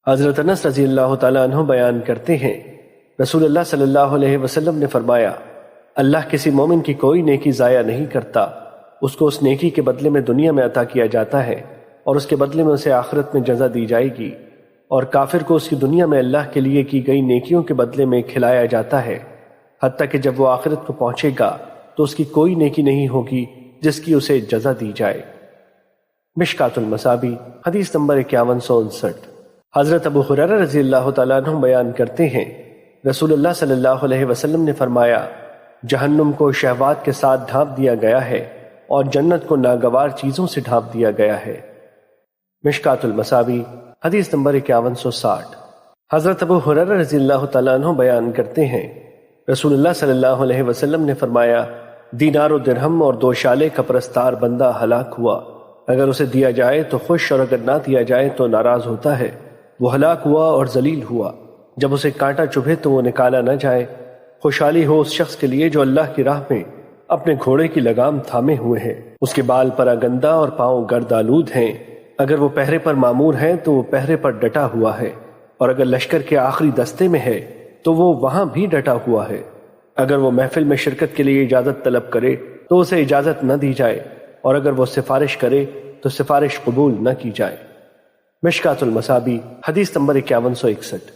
حضرت انس رضی اللہ تعالیٰ عنہ بیان کرتے ہیں، رسول اللہ صلی اللہ علیہ وسلم نے فرمایا، اللہ کسی مومن کی کوئی نیکی ضائع نہیں کرتا، اس کو اس نیکی کے بدلے میں دنیا میں عطا کیا جاتا ہے اور اس کے بدلے میں اسے آخرت میں جزا دی جائے گی، اور کافر کو اس کی دنیا میں اللہ کے لیے کی گئی نیکیوں کے بدلے میں کھلایا جاتا ہے، حتیٰ کہ جب وہ آخرت کو پہنچے گا تو اس کی کوئی نیکی نہیں ہوگی جس کی اسے جزا دی جائے۔ مشکات المصابیح حدیث نمبر 5159۔ حضرت ابو ہریرہ رضی اللہ تعالیٰ عنہ بیان کرتے ہیں، رسول اللہ صلی اللہ علیہ وسلم نے فرمایا، جہنم کو شہوات کے ساتھ ڈھانپ دیا گیا ہے اور جنت کو ناگوار چیزوں سے ڈھانپ دیا گیا ہے۔ مشکات المصابیح حدیث نمبر 5160۔ حضرت ابو ہریرہ رضی اللہ تعالیٰ عنہ بیان کرتے ہیں، رسول اللہ صلی اللہ علیہ وسلم نے فرمایا، دینار و درہم اور 2 شالے کا پرستار بندہ ہلاک ہوا، اگر اسے دیا جائے تو خوش اور اگر نہ دیا جائے تو ناراض ہوتا ہے، وہ ہلاک ہوا اور ذلیل ہوا، جب اسے کانٹا چبھے تو وہ نکالا نہ جائے۔ خوشحالی ہو اس شخص کے لیے جو اللہ کی راہ میں اپنے گھوڑے کی لگام تھامے ہوئے ہیں، اس کے بال پراگندہ اور پاؤں گرد آلود ہیں، اگر وہ پہرے پر مامور ہے تو وہ پہرے پر ڈٹا ہوا ہے، اور اگر لشکر کے آخری دستے میں ہے تو وہ وہاں بھی ڈٹا ہوا ہے، اگر وہ محفل میں شرکت کے لیے اجازت طلب کرے تو اسے اجازت نہ دی جائے، اور اگر وہ سفارش کرے تو سفارش قبول نہ کی جائے۔ مشکات المصابیح حدیث نمبر 5161۔